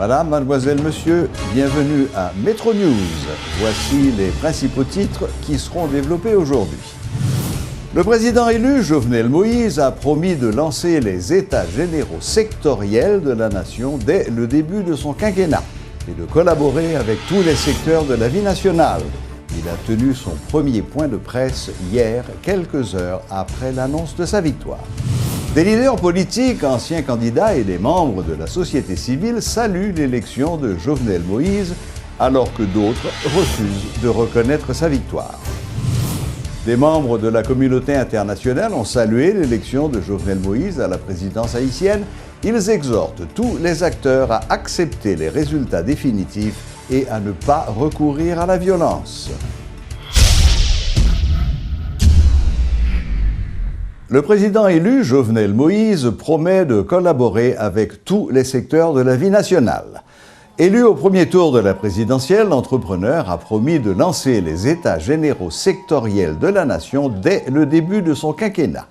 Madame, mademoiselle, monsieur, bienvenue à Métro News. Voici les principaux titres qui seront développés aujourd'hui. Le président élu, Jovenel Moïse, a promis de lancer les États généraux sectoriels de la nation dès le début de son quinquennat et de collaborer avec tous les secteurs de la vie nationale. Il a tenu son premier point de presse hier, quelques heures après l'annonce de sa victoire. Des leaders politiques, anciens candidats et des membres de la société civile saluent l'élection de Jovenel Moïse, alors que d'autres refusent de reconnaître sa victoire. Des membres de la communauté internationale ont salué l'élection de Jovenel Moïse à la présidence haïtienne. Ils exhortent tous les acteurs à accepter les résultats définitifs et à ne pas recourir à la violence. Le président élu, Jovenel Moïse, promet de collaborer avec tous les secteurs de la vie nationale. Élu au premier tour de la présidentielle, l'entrepreneur a promis de lancer les États généraux sectoriels de la nation dès le début de son quinquennat.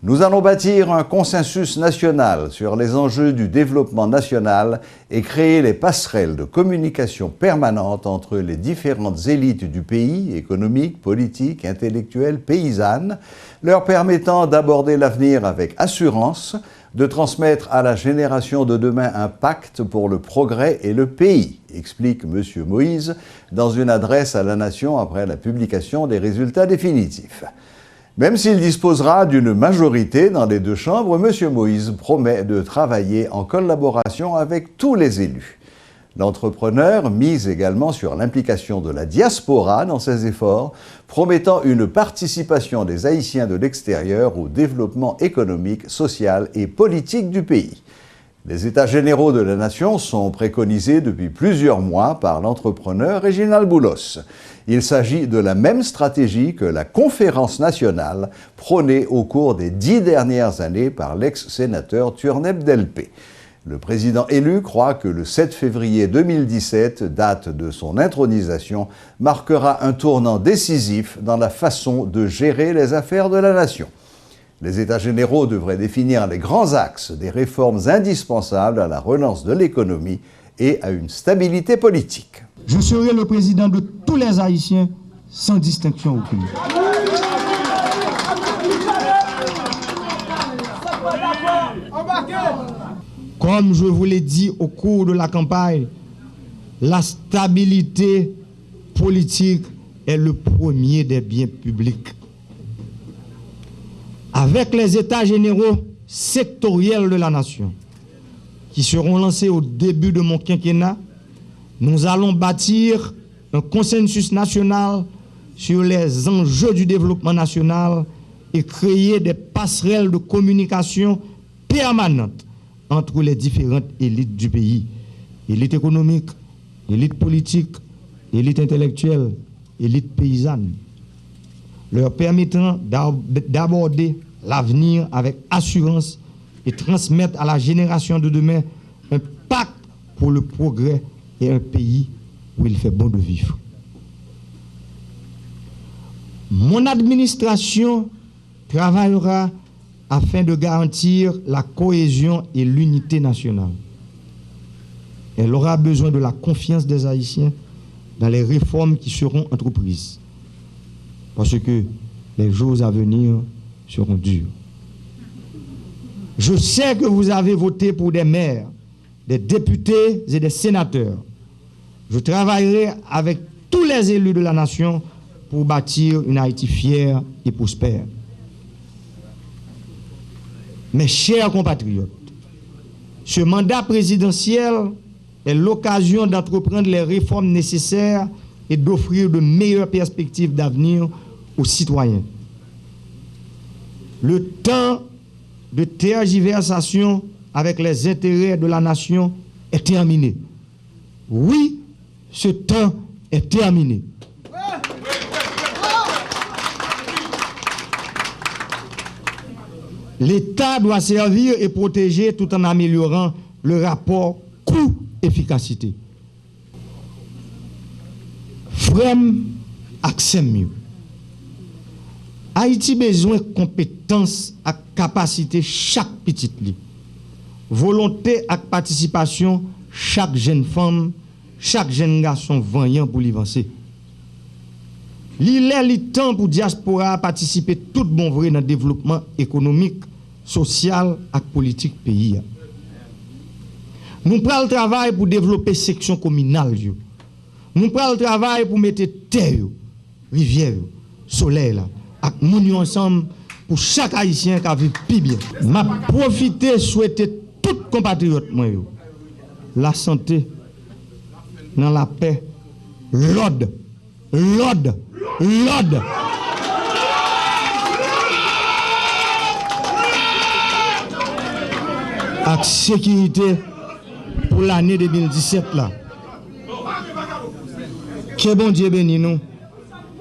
Nous allons bâtir un consensus national sur les enjeux du développement national et créer les passerelles de communication permanentes entre les différentes élites du pays, économiques, politiques, intellectuelles, paysannes, leur permettant d'aborder l'avenir avec assurance, de transmettre à la génération de demain un pacte pour le progrès et le pays, explique M. Moïse dans une adresse à la nation après la publication des résultats définitifs. Même s'il disposera d'une majorité dans les deux chambres, M. Moïse promet de travailler en collaboration avec tous les élus. L'entrepreneur mise également sur l'implication de la diaspora dans ses efforts, promettant une participation des Haïtiens de l'extérieur au développement économique, social et politique du pays. Les États généraux de la nation sont préconisés depuis plusieurs mois par l'entrepreneur Réginald Boulos. Il s'agit de la même stratégie que la conférence nationale prônée au cours des 10 dernières années par l'ex-sénateur Turneb Delpé. Le président élu croit que le 7 février 2017, date de son intronisation, marquera un tournant décisif dans la façon de gérer les affaires de la nation. Les États généraux devraient définir les grands axes des réformes indispensables à la relance de l'économie et à une stabilité politique. Je serai le président de tous les Haïtiens, sans distinction aucune. Comme je vous l'ai dit au cours de la campagne, la stabilité politique est le premier des biens publics. Avec les États généraux sectoriels de la nation, qui seront lancés au début de mon quinquennat, nous allons bâtir un consensus national sur les enjeux du développement national et créer des passerelles de communication permanentes entre les différentes élites du pays. Élite économique, élite politique, élite intellectuelle, élite paysanne, leur permettant d'aborder l'avenir avec assurance et transmettre à la génération de demain un pacte pour le progrès et un pays où il fait bon de vivre. Mon administration travaillera afin de garantir la cohésion et l'unité nationale. Elle aura besoin de la confiance des Haïtiens dans les réformes qui seront entreprises, parce que les jours à venir seront durs. Je sais que vous avez voté pour des maires, des députés et des sénateurs. Je travaillerai avec tous les élus de la nation pour bâtir une Haïti fière et prospère. Mes chers compatriotes, ce mandat présidentiel est l'occasion d'entreprendre les réformes nécessaires et d'offrir de meilleures perspectives d'avenir aux citoyens. Le temps de tergiversation avec les intérêts de la nation est terminé. Oui, ce temps est terminé. L'État doit servir et protéger tout en améliorant le rapport coût-efficacité. Frem accès mieux. Haïti besoin de compétences et capacité chaque petite li. Volonté et participation chaque jeune femme, chaque jeune garçon vaillant pour l'avancer. Il est le temps pour la diaspora participer tout bon vrai dans le développement économique, social et politique du pays. Nous prenons le travail pour développer la section communale. Nous prenons le travail pour mettre terre, rivière, soleil, et nous ensemble pour chaque Haïtien qui a vécu plus bien. M'a profité souhaiter tout compatriotes la santé, dans la paix, l'ordre. Avec sécurité pour l'année 2017 là. Que bon Dieu bénisse nous.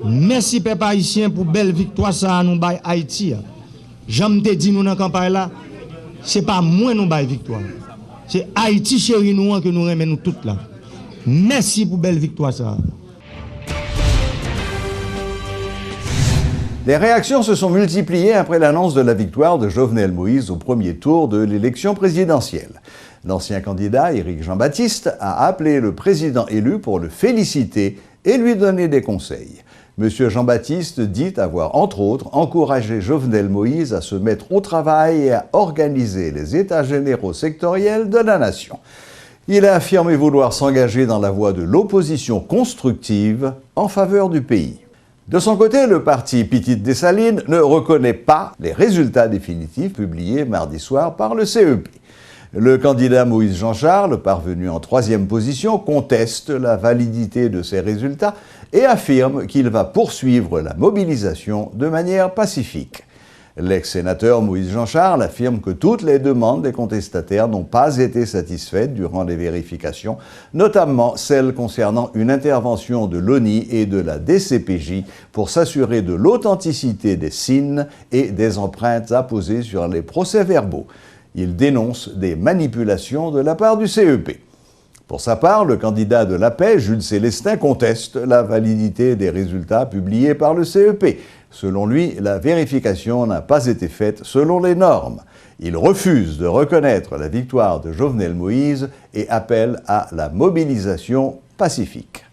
Merci peuple haïtien pour belle victoire ça nous bail Haïti. J'aime te dire nous dans la campagne là, c'est pas moi nous bail victoire. C'est Haïti chéri nous que nous remet nous toutes là. Merci pour belle victoire ça. Les réactions se sont multipliées après l'annonce de la victoire de Jovenel Moïse au premier tour de l'élection présidentielle. L'ancien candidat, Éric Jean-Baptiste, a appelé le président élu pour le féliciter et lui donner des conseils. Monsieur Jean-Baptiste dit avoir, entre autres, encouragé Jovenel Moïse à se mettre au travail et à organiser les états généraux sectoriels de la nation. Il a affirmé vouloir s'engager dans la voie de l'opposition constructive en faveur du pays. De son côté, le parti Petite Dessalines ne reconnaît pas les résultats définitifs publiés mardi soir par le CEP. Le candidat Moïse Jean-Charles, parvenu en 3e position, conteste la validité de ces résultats et affirme qu'il va poursuivre la mobilisation de manière pacifique. L'ex-sénateur Moïse Jean-Charles affirme que toutes les demandes des contestataires n'ont pas été satisfaites durant les vérifications, notamment celles concernant une intervention de l'ONI et de la DCPJ pour s'assurer de l'authenticité des signes et des empreintes apposées sur les procès-verbaux. Il dénonce des manipulations de la part du CEP. Pour sa part, le candidat de la paix, Jules Célestin, conteste la validité des résultats publiés par le CEP. Selon lui, la vérification n'a pas été faite selon les normes. Il refuse de reconnaître la victoire de Jovenel Moïse et appelle à la mobilisation pacifique.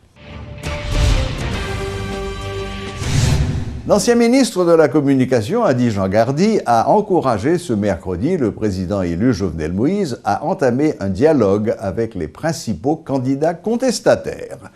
L'ancien ministre de la Communication, Adi Jean-Gardy, a encouragé ce mercredi le président élu Jovenel Moïse à entamer un dialogue avec les principaux candidats contestataires.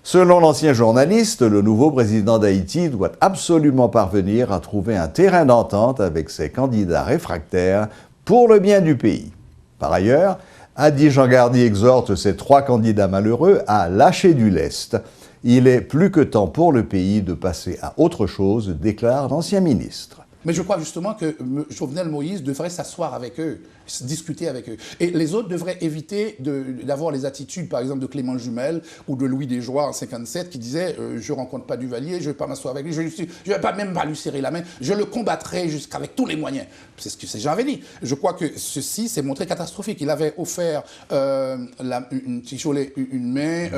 Selon l'ancien journaliste, le nouveau président d'Haïti doit absolument parvenir à trouver un terrain d'entente avec ses candidats réfractaires pour le bien du pays. Par ailleurs, Adi Jean-Gardy exhorte ces 3 candidats malheureux à lâcher du lest. Il est plus que temps pour le pays de passer à autre chose, déclare l'ancien ministre. Mais je crois justement que Jovenel Moïse devrait s'asseoir avec eux, discuter avec eux. Et les autres devraient éviter d'avoir les attitudes, par exemple, de Clément Jumel ou de Louis Desjoie en 1957 qui disait je ne rencontre pas Duvalier, je ne vais pas m'asseoir avec lui, je ne vais pas même pas lui serrer la main, je le combattrai jusqu'avec tous les moyens. C'est ce que ces gens avaient dit. Je crois que ceci s'est montré catastrophique. Il avait offert une main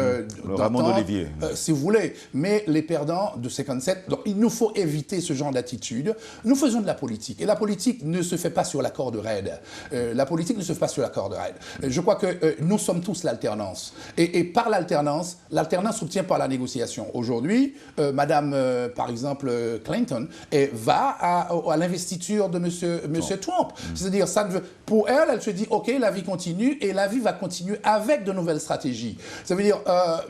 Ramon d'Olivier. Si vous voulez. Mais les perdants de 1957, donc il nous faut éviter ce genre d'attitude. Nous faisons de la politique. Et la politique ne se fait pas sur la corde raide. La politique ne se fait pas sur la corde raide. Je crois que nous sommes tous l'alternance. Et par l'alternance s'obtient par la négociation. Aujourd'hui, Madame, par exemple, Clinton, va à l'investiture de Monsieur Trump. C'est-à-dire, pour elle, elle se dit, OK, la vie continue et la vie va continuer avec de nouvelles stratégies. Ça veut dire,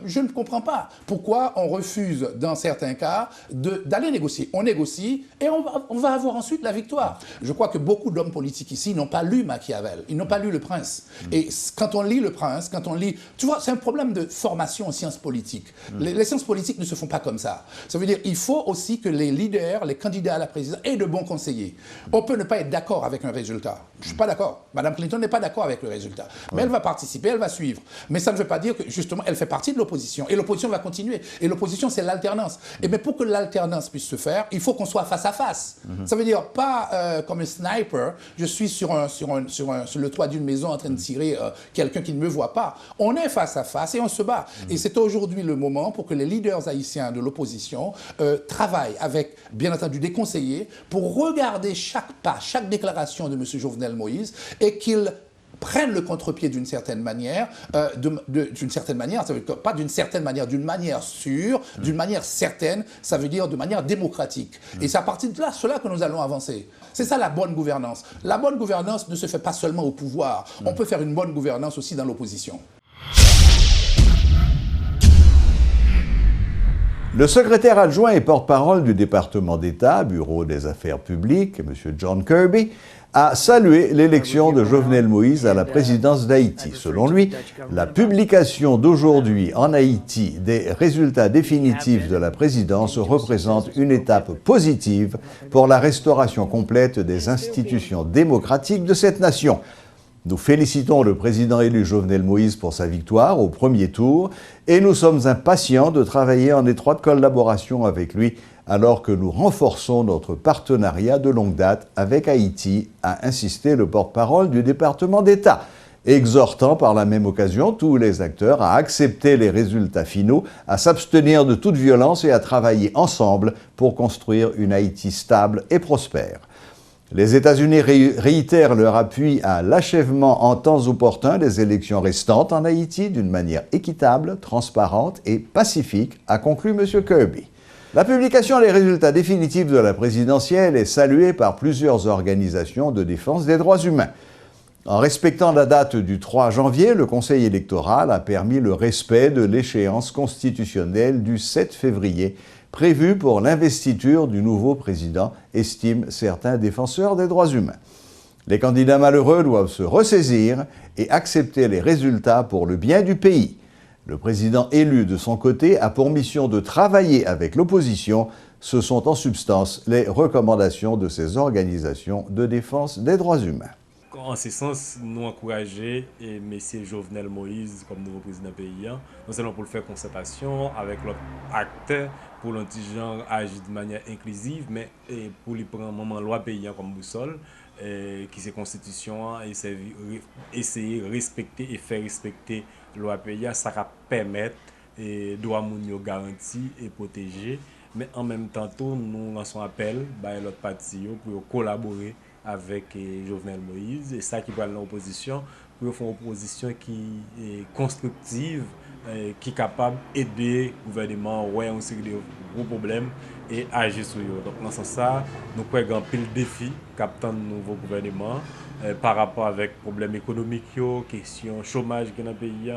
je ne comprends pas pourquoi on refuse, dans certains cas, d'aller négocier. On négocie et on va avoir ensuite la victoire. Je crois que beaucoup d'hommes politiques ici n'ont pas lu Machiavel, ils n'ont pas lu Le Prince. Et quand on lit Le Prince, quand on lit... Tu vois, c'est un problème de formation en sciences politiques. Les sciences politiques ne se font pas comme ça. Ça veut dire qu'il faut aussi que les leaders, les candidats à la présidence aient de bons conseillers. On peut ne pas être d'accord avec un résultat. Je ne suis pas d'accord. Madame Clinton n'est pas d'accord avec le résultat. Mais elle va participer, elle va suivre. Mais ça ne veut pas dire que, justement, elle fait partie de l'opposition. Et l'opposition va continuer. Et l'opposition, c'est l'alternance. Mais pour que l'alternance puisse se faire, il faut qu'on soit face à face. Ça veut dire pas comme un sniper, je suis sur le toit d'une maison en train de tirer quelqu'un qui ne me voit pas. On est face à face et on se bat. Et c'est aujourd'hui le moment pour que les leaders haïtiens de l'opposition travaillent avec, bien entendu, des conseillers pour regarder chaque pas, chaque déclaration de M. Jovenel Moïse et qu'ils prennent le contre-pied d'une certaine manière, d'une certaine manière, ça veut dire pas d'une certaine manière, d'une manière sûre, d'une manière certaine, ça veut dire de manière démocratique. Et c'est à partir de cela que nous allons avancer. C'est ça la bonne gouvernance. La bonne gouvernance ne se fait pas seulement au pouvoir, on peut faire une bonne gouvernance aussi dans l'opposition. Le secrétaire adjoint et porte-parole du département d'État, Bureau des Affaires publiques, M. John Kirby, a salué l'élection de Jovenel Moïse à la présidence d'Haïti. Selon lui, la publication d'aujourd'hui en Haïti des résultats définitifs de la présidence représente une étape positive pour la restauration complète des institutions démocratiques de cette nation. Nous félicitons le président élu Jovenel Moïse pour sa victoire au premier tour et nous sommes impatients de travailler en étroite collaboration avec lui alors que nous renforçons notre partenariat de longue date avec Haïti, a insisté le porte-parole du département d'État, exhortant par la même occasion tous les acteurs à accepter les résultats finaux, à s'abstenir de toute violence et à travailler ensemble pour construire une Haïti stable et prospère. Les États-Unis réitèrent leur appui à l'achèvement en temps opportun des élections restantes en Haïti d'une manière équitable, transparente et pacifique, a conclu M. Kirby. La publication des résultats définitifs de la présidentielle est saluée par plusieurs organisations de défense des droits humains. En respectant la date du 3 janvier, le Conseil électoral a permis le respect de l'échéance constitutionnelle du 7 février, prévue pour l'investiture du nouveau président, estiment certains défenseurs des droits humains. Les candidats malheureux doivent se ressaisir et accepter les résultats pour le bien du pays. Le président élu, de son côté, a pour mission de travailler avec l'opposition. Ce sont en substance les recommandations de ces organisations de défense des droits humains. En ce sens, nous encourager M. Jovenel Moïse comme nouveau président pays, non seulement pour le faire concertation avec l'autre acteur, pour l'anti-genre agir de manière inclusive, mais pour lui prendre un moment loi paysan comme boussole, qui c'est constitution, et essayer de respecter et faire respecter loi paysan, ça va permettre droit moun garanti et protéger, mais en même temps, nous lançons appel à l'autre parti pour collaborer avec Jovenel Moïse, et ça qui va dans l'opposition, pour faire une opposition qui est constructive, qui est capable d'aider le gouvernement à un série de gros problèmes et agir sur eux. Donc dans ce sens, nous avons un pile défi captant le nouveau gouvernement par rapport avec les problèmes économiques, question chômage qui est dans le pays,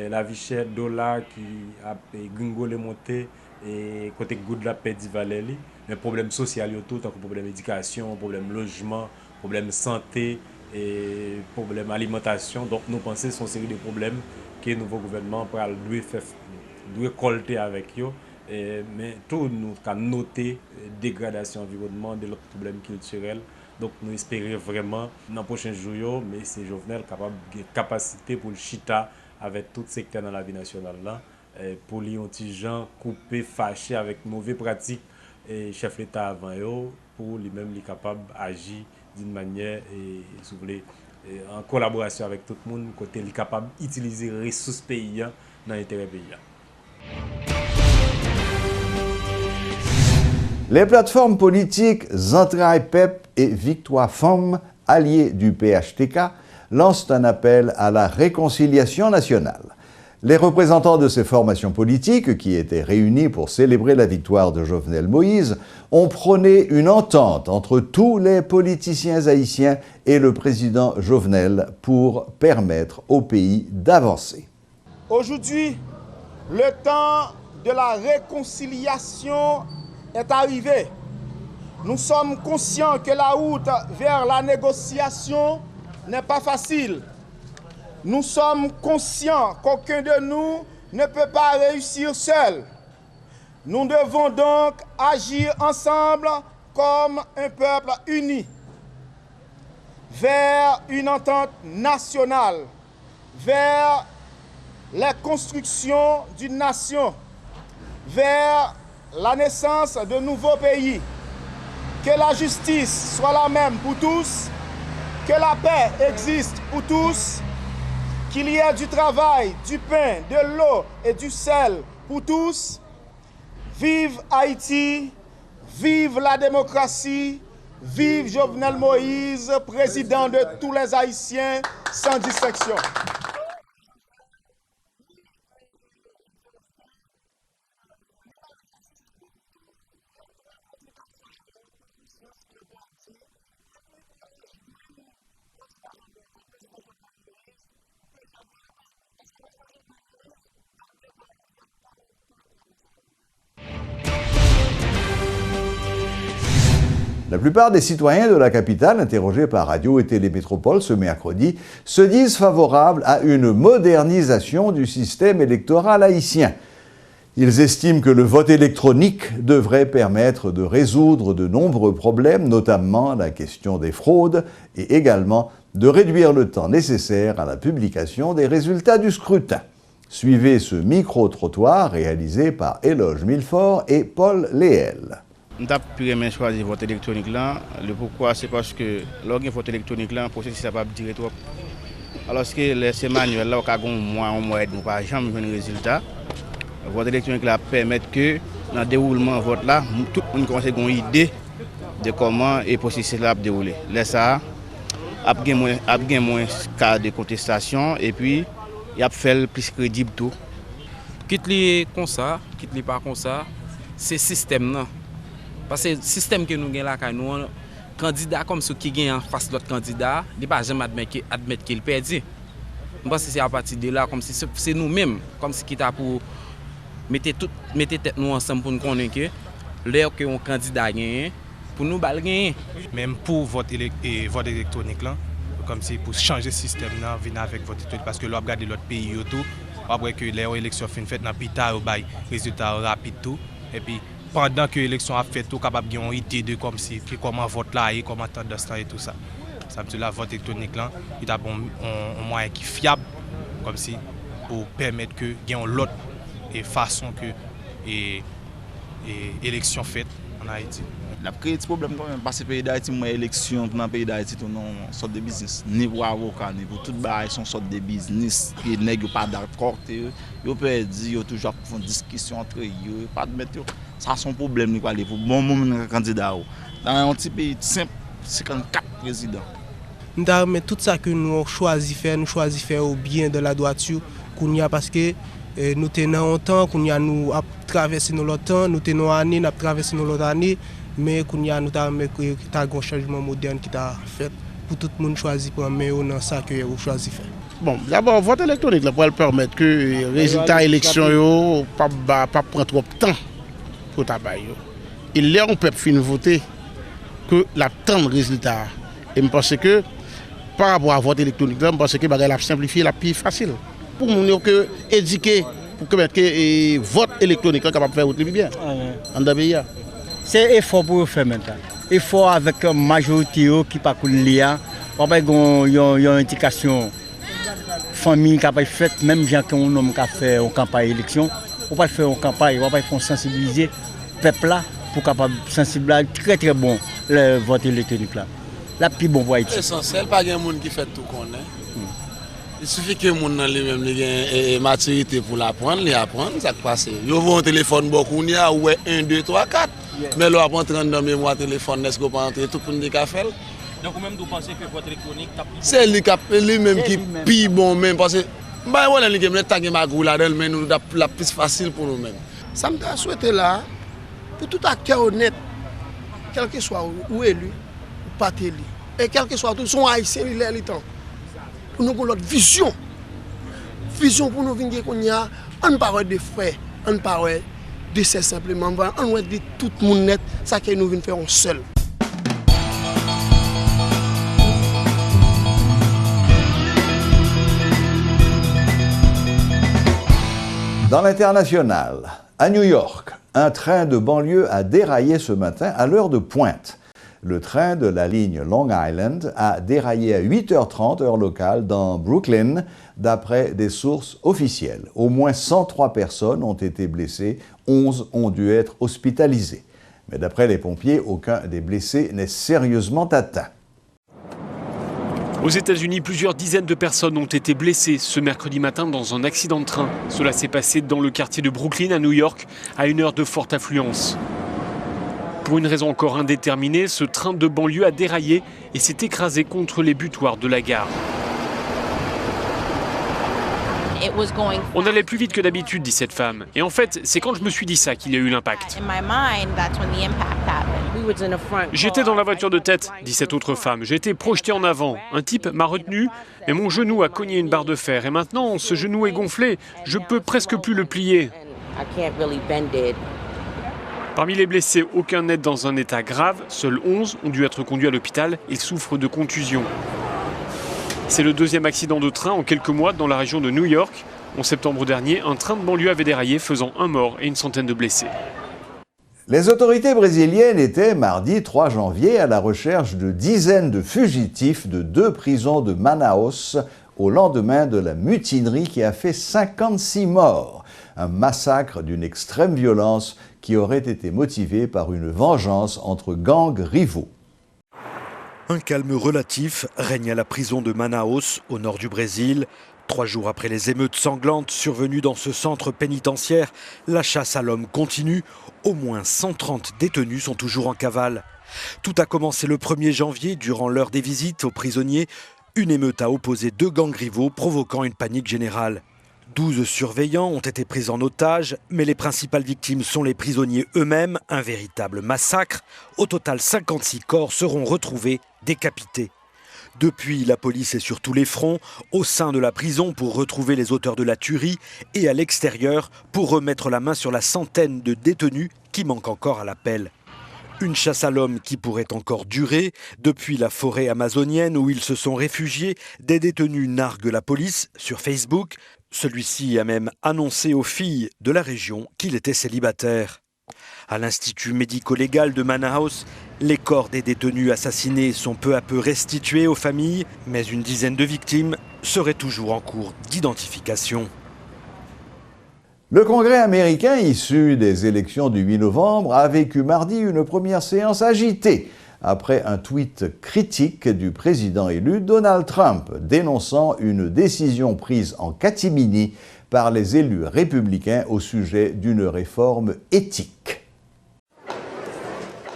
la vie chère, dollar qui a gringolé monté, et côté goût de la paix d'Ivalé, les problèmes sociaux, tout, tant que problème d'éducation, problème logement, problème santé, et problème alimentation. Donc nous pensons que ce sont une série de problèmes que le nouveau gouvernement doit colter avec eux. Mais tout nous avons noté dégradation environnement, de l'autre problème culturel. Donc nous espérons vraiment dans les prochains jours, mais c'est Jovenel capable de capacité pour le chita avec tout secteur dans la vie nationale là, pour les petits gens couper, fâchés avec mauvaises pratiques et chef l'État avant eux, pour lui-même les capable d'agir d'une manière si vous voulez, en collaboration avec tout le monde, côté les capable d'utiliser les ressources pays dans l'intérêt pays. Les plateformes politiques Entrailles PEP et Victoire Femmes, alliés du PHTK, lancent un appel à la réconciliation nationale. Les représentants de ces formations politiques, qui étaient réunis pour célébrer la victoire de Jovenel Moïse, ont prôné une entente entre tous les politiciens haïtiens et le président Jovenel pour permettre au pays d'avancer. Aujourd'hui, le temps de la réconciliation est arrivé. Nous sommes conscients que la route vers la négociation n'est pas facile. Nous sommes conscients qu'aucun de nous ne peut pas réussir seul. Nous devons donc agir ensemble comme un peuple uni vers une entente nationale, vers la construction d'une nation, vers la naissance de nouveaux pays. Que la justice soit la même pour tous, que la paix existe pour tous, qu'il y ait du travail, du pain, de l'eau et du sel pour tous. Vive Haïti, vive la démocratie, Vive Jovenel Moïse, président de tous les Haïtiens, sans distinction. La plupart des citoyens de la capitale, interrogés par Radio et Télémétropole ce mercredi, se disent favorables à une modernisation du système électoral haïtien. Ils estiment que le vote électronique devrait permettre de résoudre de nombreux problèmes, notamment la question des fraudes, et également de réduire le temps nécessaire à la publication des résultats du scrutin. Suivez ce micro-trottoir réalisé par Éloge Milfort et Paul Léel. Nous avons choisi le vote électronique là. Le pourquoi, c'est parce que le vote électronique là, le processus n'est pas duré trop. Alors que ces manuels là, on a un mois et demi, pas jamais vu un résultat. Le vote électronique là permet que dans le déroulement du vote là, tout le monde commence à avoir une idée de comment le processus là a déroulé. Là, ça a moins cas de contestation et puis il a fait plus crédible tout. Quitte les comme ça, quitte les pas comme ça, c'est système là. Parce que le système que nous avons là, nous avons un candidat comme ceux qui gagnent en face de l'autre candidat, il ne peut jamais admettre qu'il perd. Parce que c'est à partir de là, comme si c'est nous-mêmes, comme si qui pour mettre tête nous ensemble pour nous connaître que l'heure que un candidat gagne, pour nous gagner. Même pour vote électronique là, comme si pour changer le système là, venir avec vote électronique parce que l'on regarde l'autre pays tout, après que les élections sont faites dans pita au bail, résultat rapide tout et puis pendant que l'élection a fait tout capable d'avoir une idée de comme si comment vote là et comment tendance et tout ça. Ça veut dire la vote électronique là, il a un moyen qui est fiable comme si pour permettre que gagne l'autre et façon que et élection faite en Haïti. La créé des problèmes quand même parce que le pays d'Haïti, moi élection dans le pays d'Haïti tout non sorte de business ni pour avocat ni pour tout bail sont sorte de business qui nèg pas d'accord yo peut dire toujours font discussion entre eux pas de mettre ça son problème ni quoi aller pour bon moment candidat dans un petit pays simple 54 présidents. Mais tout ça que nous choisi faire au bien de la droiture qu'on y a parce que nous tenons un temps qu'on y a nous a traversé nos temps nous tenons année n'a traversé nos années mais qu'on y a nous t'a un changement moderne qui t'a fait pour tout le monde choisir pour mais dans ça que vous choisi faire. Bon, d'abord vote électronique là pour permettre que résultat élection yo pas prendre trop de temps pour tabac yo. Il là on peut fin voter que la temps de résultat et je pense que par rapport à vote électronique là je pense que bagay la simplifier la plus facile pour moun que éduquer pour que vote électronique là capable faire bien en pays. C'est effort pour faire maintenant. Effort avec une majorité qui pas l'IA. On va une indication famille qui a fait même gens qui ont homme qui a fait une campagne élection. On va faire une campagne, on va faire sensibiliser peuple là pour capable sensibiliser très bon le vote électronique là. La plus bon pour Haïti. C'est essentiel, pas un monde qui fait tout connaît. Il suffit que les gens lui-même ait maturité pour l'apprendre, ça passe. Ils vont un téléphone beaucoup, il y a 1, 2, 3, 4. Mais là, après 30 dans mémoire téléphone, est-ce qu'on peut entrer tout pour nous faire? Donc vous-même vous pensez que votre électronique c'est lui-même qui pire bon même parce que bah voilà les game tag ma gou là mais nous la plus facile pour nous-mêmes. Ça me souhaiter là pour tout acteur honnête quel que soit ou élu ou pas élu et quel que soit tout son haïtien il est temps. Pour nous notre vision pour nous venir qu'on y a on parle de frères, on parle de c'est simplement on va dire tout le monde net ça que nous venons faire en seul. Dans l'international, à New York, un train de banlieue a déraillé ce matin à l'heure de pointe. Le train de la ligne Long Island a déraillé à 8h30 heure locale dans Brooklyn, d'après des sources officielles. Au moins 103 personnes ont été blessées, 11 ont dû être hospitalisées. Mais d'après les pompiers, aucun des blessés n'est sérieusement atteint. Aux États-Unis, plusieurs dizaines de personnes ont été blessées ce mercredi matin dans un accident de train. Cela s'est passé dans le quartier de Brooklyn à New York, à une heure de forte affluence. Pour une raison encore indéterminée, ce train de banlieue a déraillé et s'est écrasé contre les butoirs de la gare. On allait plus vite que d'habitude, dit cette femme. Et en fait, c'est quand je me suis dit ça qu'il y a eu l'impact. J'étais dans la voiture de tête, dit cette autre femme. J'ai été projeté en avant. Un type m'a retenu, mais mon genou a cogné une barre de fer. Et maintenant, ce genou est gonflé. Je peux presque plus le plier. Parmi les blessés, aucun n'est dans un état grave. Seuls 11 ont dû être conduits à l'hôpital. Ils souffrent de contusions. C'est le deuxième accident de train en quelques mois dans la région de New York. En septembre dernier, un train de banlieue avait déraillé, faisant un mort et une centaine de blessés. Les autorités brésiliennes étaient mardi 3 janvier à la recherche de dizaines de fugitifs de 2 prisons de Manaus au lendemain de la mutinerie qui a fait 56 morts. Un massacre d'une extrême violence qui aurait été motivé par une vengeance entre gangs rivaux. Un calme relatif règne à la prison de Manaus, au nord du Brésil. 3 jours après les émeutes sanglantes survenues dans ce centre pénitentiaire, la chasse à l'homme continue. Au moins 130 détenus sont toujours en cavale. Tout a commencé le 1er janvier, durant l'heure des visites aux prisonniers. Une émeute a opposé 2 gangs rivaux, provoquant une panique générale. 12 surveillants ont été pris en otage, mais les principales victimes sont les prisonniers eux-mêmes. Un véritable massacre. Au total, 56 corps seront retrouvés, décapités. Depuis, la police est sur tous les fronts, au sein de la prison pour retrouver les auteurs de la tuerie et à l'extérieur pour remettre la main sur la centaine de détenus qui manquent encore à l'appel. Une chasse à l'homme qui pourrait encore durer. Depuis la forêt amazonienne où ils se sont réfugiés, des détenus narguent la police sur Facebook. Celui-ci a même annoncé aux filles de la région qu'il était célibataire. À l'Institut médico-légal de Manaus, les corps des détenus assassinés sont peu à peu restitués aux familles, mais une dizaine de victimes seraient toujours en cours d'identification. Le Congrès américain, issu des élections du 8 novembre, a vécu mardi une première séance agitée après un tweet critique du président élu Donald Trump, dénonçant une décision prise en catimini par les élus républicains au sujet d'une réforme éthique.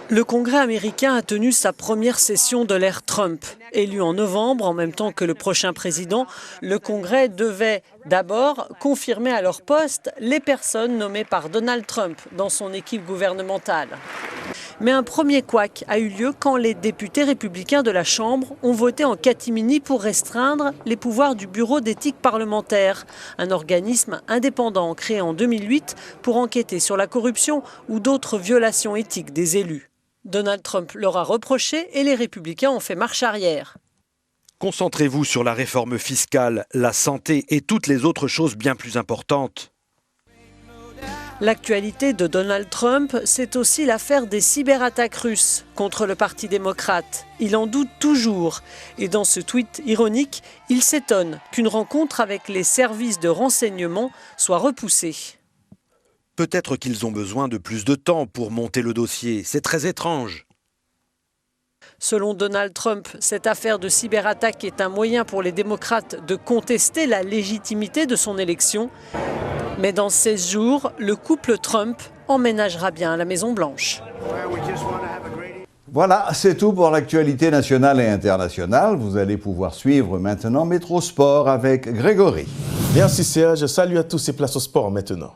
Le Congrès américain a tenu sa première session de l'ère Trump. Élu en novembre, en même temps que le prochain président, le Congrès devait d'abord confirmer à leur poste les personnes nommées par Donald Trump dans son équipe gouvernementale. Mais un premier couac a eu lieu quand les députés républicains de la Chambre ont voté en catimini pour restreindre les pouvoirs du Bureau d'éthique parlementaire, un organisme indépendant créé en 2008 pour enquêter sur la corruption ou d'autres violations éthiques des élus. Donald Trump leur a reproché et les républicains ont fait marche arrière. Concentrez-vous sur la réforme fiscale, la santé et toutes les autres choses bien plus importantes. L'actualité de Donald Trump, c'est aussi l'affaire des cyberattaques russes contre le Parti démocrate. Il en doute toujours. Et dans ce tweet ironique, il s'étonne qu'une rencontre avec les services de renseignement soit repoussée. Peut-être qu'ils ont besoin de plus de temps pour monter le dossier. C'est très étrange. Selon Donald Trump, cette affaire de cyberattaque est un moyen pour les démocrates de contester la légitimité de son élection. Mais dans 16 jours, le couple Trump emménagera bien à la Maison-Blanche. Voilà, c'est tout pour l'actualité nationale et internationale. Vous allez pouvoir suivre maintenant Métro Sport avec Grégory. Merci Serge, salut à tous et place au sport maintenant.